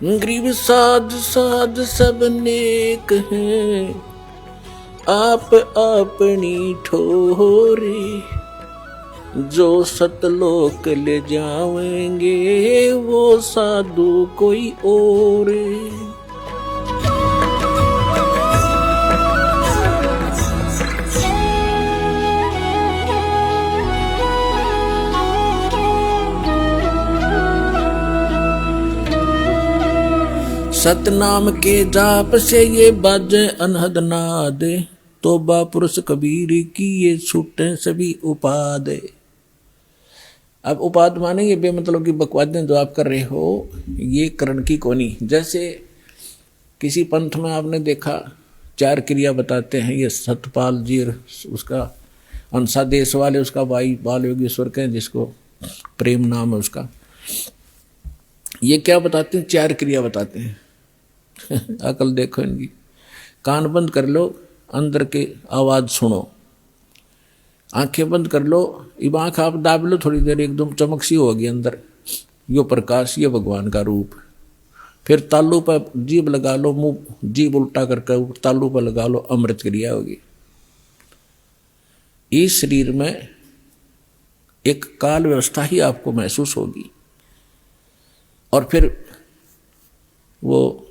गरीब साध साध सब नेक हैं, आप अपनी ठोरे। जो सतलोक ले जावेंगे वो साधु कोई और। सतनाम के जाप से ये बाजे अनहद नाद, तोबा पुरुष कबीर की ये छूटे सभी उपाद। अब उपाद माने ये बेमतलब की बकवादें जो आप कर रहे हो, ये करण की कोनी। जैसे किसी पंथ में आपने देखा 4 क्रिया बताते हैं, ये सतपाल जी उसका अंसा देश वाले उसका भाई बाल योगेश्वर कहें, जिसको प्रेम नाम है उसका। ये क्या बताते हैं? 4 क्रिया बताते हैं। अकल देखो इनकी। कान बंद कर लो, अंदर की आवाज सुनो। आंखें बंद कर लो, अब आंख आप दाब लो थोड़ी देर, एकदम चमक सी होगी अंदर, यो प्रकाश, ये भगवान का रूप। फिर तालू पर जीभ लगा लो, मुंह जीभ उल्टा करके तालू पर लगा लो, अमृत क्रिया होगी। इस शरीर में एक काल व्यवस्था ही आपको महसूस होगी। और फिर वो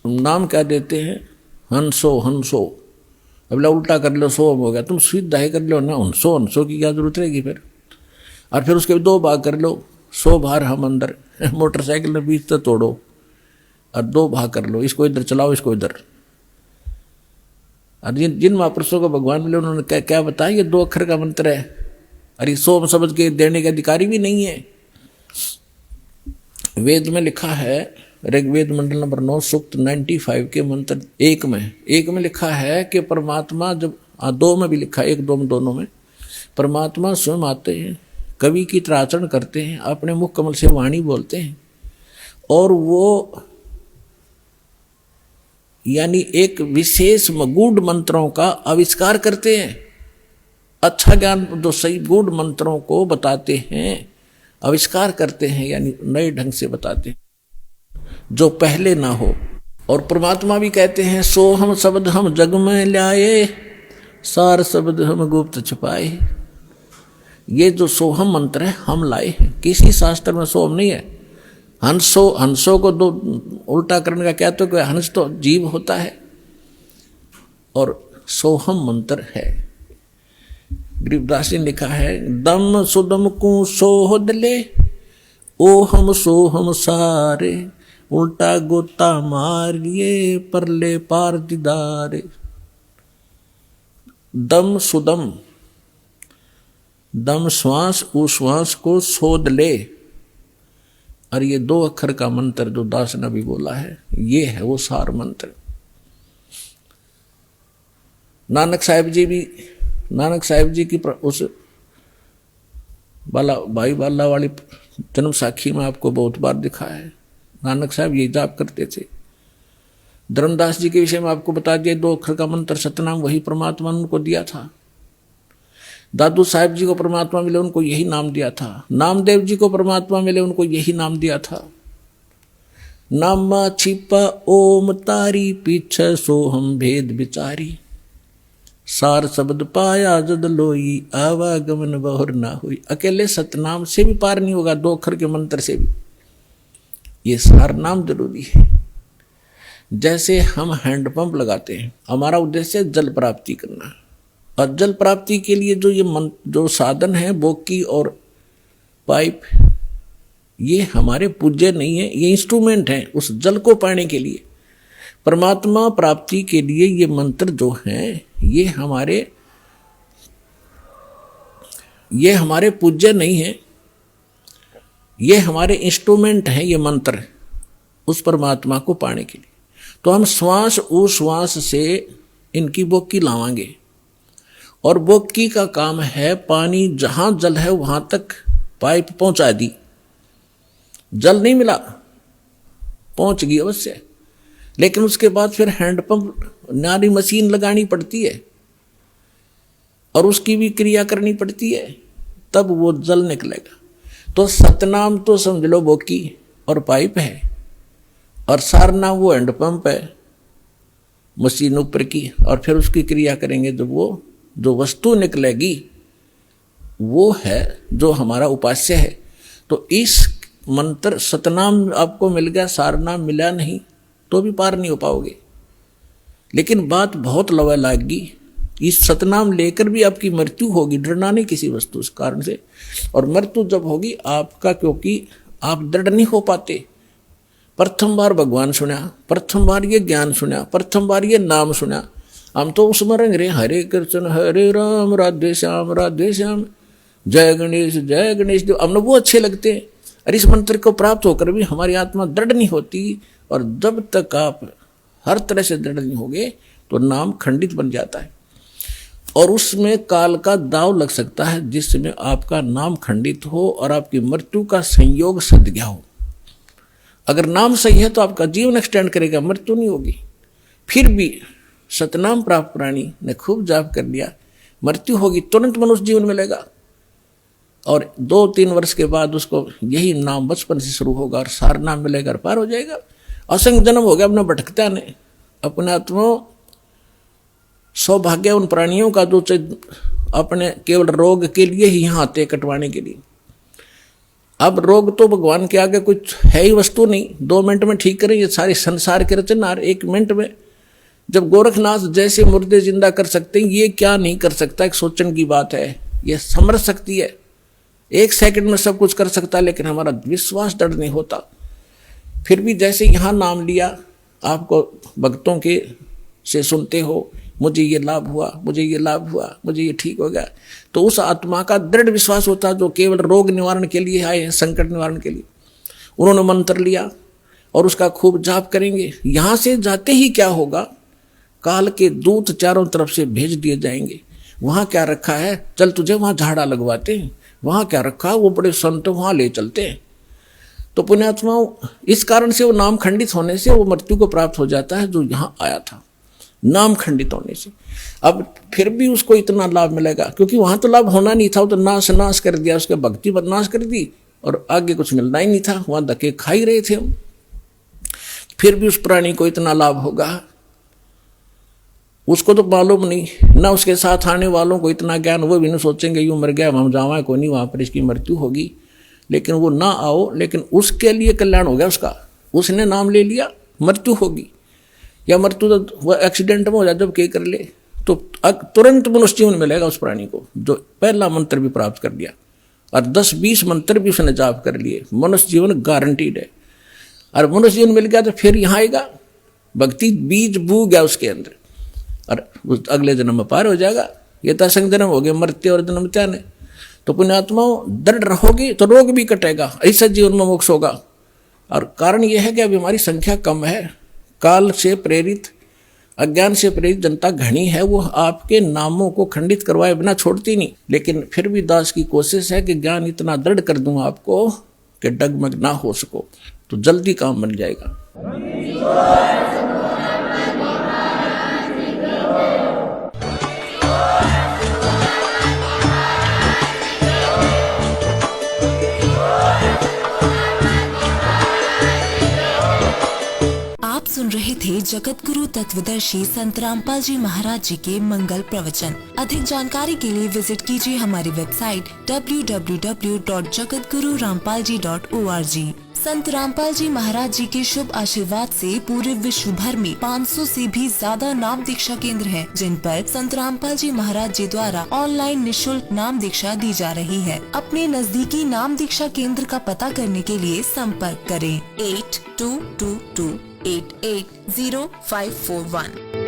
नाम क्या देते हैं? हंसो हंसो। अब उल्टा कर लो, सो हो गया, तुम सीधा ही कर लो ना, हंसो हंसो की क्या जरूरत रहेगी फिर। और फिर उसके 2 भाग कर लो, 100 बार हम अंदर। मोटरसाइकिल में बीच तो तोड़ो और 2 भाग कर लो, इसको इधर चलाओ, इसको इधर। और जिन महापुरुषों को भगवान मिले उन्होंने क्या क्या बताया? ये 2 अक्षर का मंत्र है। अरे 100 शब्द के देने के अधिकारी भी नहीं है। वेद में लिखा है, ऋग्वेद मंडल नंबर 9 सूक्त 95 के मंत्र 1 में लिखा है कि परमात्मा जब 2 में भी लिखा है, 1 2 में दोनों में, परमात्मा स्वयं आते हैं, कवि की तरह आचरण करते हैं, अपने मुख कमल से वाणी बोलते हैं, और वो यानी एक विशेष गूढ़ मंत्रों का आविष्कार करते हैं। अच्छा ज्ञान जो सही गूढ़ मंत्रों को बताते हैं, आविष्कार करते हैं, यानी नए ढंग से बताते हैं जो पहले ना हो। और परमात्मा भी कहते हैं, सो हम शब्द हम जग में लाए, सार शब्द हम गुप्त छुपाए। ये जो सोहम मंत्र है हम लाए हैं, किसी शास्त्र में सोहम नहीं है। हंसो को 2 उल्टा करने का क्या, तो हंस तो जीव होता है और सोहम मंत्र है। गरीबदास जी ने लिखा है, दम सुदम को सोहद ले, ओ हम सोहम सारे, उल्टा गोता मारिए परले पार दीदारे। दम सुदम, दम श्वास, उश्वास को सोध ले। और ये 2 अक्षर का मंत्र जो दास ने भी बोला है, ये है वो सार मंत्र। नानक साहिब जी की उस भाई बाला वाली जन्म साखी में आपको बहुत बार दिखा है। नानक साहब ये जाप करते थे। धर्मदास जी के विषय में आपको बता दिया, 2 अक्षर का मंत्र सतनाम वही परमात्मा ने उनको दिया था। दादू साहब जी को परमात्मा मिले, उनको यही नाम दिया था। नामदेव जी को परमात्मा मिले, उनको यही नाम दिया था। नामा छिपा ओम तारी, पीछे सो हम भेद विचारी, सार शब्द पाया जद लोई, आवागमन बहुर ना हुई। अकेले सतनाम से भी पार नहीं होगा, 2 अक्षर के मंत्र से भी। ये सार नाम जरूरी है। जैसे हम हैंडपंप लगाते हैं, हमारा उद्देश्य जल प्राप्ति करना, और जल प्राप्ति के लिए जो साधन है, बोकी और पाइप, ये हमारे पूज्य नहीं है, ये इंस्ट्रूमेंट हैं उस जल को पाने के लिए। परमात्मा प्राप्ति के लिए ये मंत्र जो हैं, ये हमारे पूज्य नहीं है, ये हमारे इंस्ट्रूमेंट हैं। ये मंत्र उस परमात्मा को पाने के लिए, तो हम श्वास उश्वास से इनकी बोकी लावांगे। और बोकी का काम है, पानी जहां जल है वहां तक पाइप पहुंचा दी। जल नहीं मिला, पहुंच गई अवश्य, लेकिन उसके बाद फिर हैंडपंप नारी मशीन लगानी पड़ती है और उसकी भी क्रिया करनी पड़ती है, तब वो जल निकलेगा। तो सतनाम तो समझ लो बोकी और पाइप है, और सारनाम वो हैंडपंप है मशीन ऊपर की, और फिर उसकी क्रिया करेंगे जब वो जो वस्तु निकलेगी वो है जो हमारा उपास्य है। तो इस मंत्र सतनाम आपको मिल गया, सारनाम मिला नहीं तो भी पार नहीं हो पाओगे। लेकिन बात बहुत लवा लागी, इस सतनाम लेकर भी आपकी मृत्यु होगी, डरना नहीं किसी वस्तु के कारण से। और मृत्यु जब होगी आपका, क्योंकि आप दृढ़ नहीं हो पाते। प्रथम बार भगवान सुना, प्रथम बार ये ज्ञान सुना, प्रथम बार ये नाम सुना, हम तो स्मरण रहे हरे कृष्ण हरे राम राधे श्याम जय गणेश जो हमने वो अच्छे लगते हैं। और इस मंत्र को प्राप्त होकर भी हमारी आत्मा दृढ़ नहीं होती, और जब तक आप हर तरह से दृढ़ नहीं होगे तो नाम खंडित बन जाता है, और उसमें काल का दाव लग सकता है जिसमें आपका नाम खंडित हो और आपकी मृत्यु का संयोग सद गया हो। अगर नाम सही है तो आपका जीवन एक्सटेंड करेगा, मृत्यु नहीं होगी। फिर भी सतनाम प्राप्त प्राणी ने खूब जाप कर लिया, मृत्यु होगी तुरंत मनुष्य जीवन मिलेगा, और 2-3 वर्ष के बाद उसको यही नाम बचपन से शुरू होगा और सार नाम मिलेगा और पार हो जाएगा। असंग जन्म हो गया अपना भटकता ने अपने आत्मा। सौभाग्य उन प्राणियों का जो अपने केवल रोग के लिए ही यहाँ आते कटवाने के लिए। अब रोग तो भगवान के आगे कुछ है ही वस्तु नहीं, 2 मिनट में ठीक करें ये सारे संसार के रचनार 1 मिनट में। जब गोरखनाथ जैसे मुर्दे जिंदा कर सकते हैं, ये क्या नहीं कर सकता, एक सोचने की बात है। ये समझ सकती है 1 सेकंड में सब कुछ कर सकता है, लेकिन हमारा विश्वास दृढ़ नहीं होता। फिर भी जैसे यहाँ नाम लिया, आपको भक्तों के से सुनते हो मुझे ये लाभ हुआ, मुझे ये लाभ हुआ, मुझे ये ठीक हो गया, तो उस आत्मा का दृढ़ विश्वास होता है जो केवल रोग निवारण के लिए आए हैं, संकट निवारण के लिए। उन्होंने मंत्र लिया और उसका खूब जाप करेंगे। यहाँ से जाते ही क्या होगा, काल के दूत चारों तरफ से भेज दिए जाएंगे। वहाँ क्या रखा है, चल तुझे वहाँ झाड़ा लगवाते हैं, वहाँ क्या रखा, वो बड़े संत वहाँ ले चलते हैं। तो पुण्यात्माओं, इस कारण से वो नाम खंडित होने से वो मृत्यु को प्राप्त हो जाता है जो यहाँ आया था, नाम खंडित होने से। अब फिर भी उसको इतना लाभ मिलेगा, क्योंकि वहाँ तो लाभ होना नहीं था, वो तो नाश कर दिया, उसके भक्ति बदनाश कर दी और आगे कुछ मिलना ही नहीं था, वहाँ धक्के खा ही रहे थे हम। फिर भी उस प्राणी को इतना लाभ होगा, उसको तो मालूम नहीं ना, उसके साथ आने वालों को इतना ज्ञान, वो भी नहीं सोचेंगे यूँ मर गया हम जावा को नहीं, वहाँ पर इसकी मृत्यु होगी। लेकिन वो ना आओ, लेकिन उसके लिए कल्याण हो गया उसका, उसने नाम ले लिया, मृत्यु होगी या मृत्यु तो वह एक्सीडेंट में हो जाए जब के कर ले, तो तुरंत मनुष्य जीवन मिलेगा उस प्राणी को जो पहला मंत्र भी प्राप्त कर लिया और 10-20 मंत्र भी उसने जाप कर लिए। मनुष्य जीवन गारंटीड है। और मनुष्य जीवन मिल गया तो फिर यहाँ आएगा, भक्ति बीज बू गया उसके अंदर और उस अगले जन्म में पार हो जाएगा। ये तो असंग जन्म हो गया, मृत्यु और जन्म त्यान है। तो पुण्यात्माओं, दृढ़ रहोगे तो रोग भी कटेगा, ऐसा जीवन में मोक्ष होगा। और कारण यह है कि अभी हमारी संख्या कम है, काल से प्रेरित, अज्ञान से प्रेरित जनता घनी है, वो आपके नामों को खंडित करवाए बिना छोड़ती नहीं। लेकिन फिर भी दास की कोशिश है कि ज्ञान इतना दृढ़ कर दूं आपको कि डगमग ना हो सको, तो जल्दी काम बन जाएगा। आप सुन रहे थे जगत गुरु तत्वदर्शी संत रामपाल जी महाराज जी के मंगल प्रवचन। अधिक जानकारी के लिए विजिट कीजिए हमारी वेबसाइट www.jagatgururampalji.org। संत रामपाल जी महाराज जी के शुभ आशीर्वाद से पूरे विश्व भर में 500 से भी ज्यादा नाम दीक्षा केंद्र हैं, जिन पर संत रामपाल जी महाराज जी द्वारा ऑनलाइन निःशुल्क नाम दीक्षा दी जा रही है। अपने नजदीकी नाम दीक्षा केंद्र का पता करने के लिए संपर्क करें 8222880541।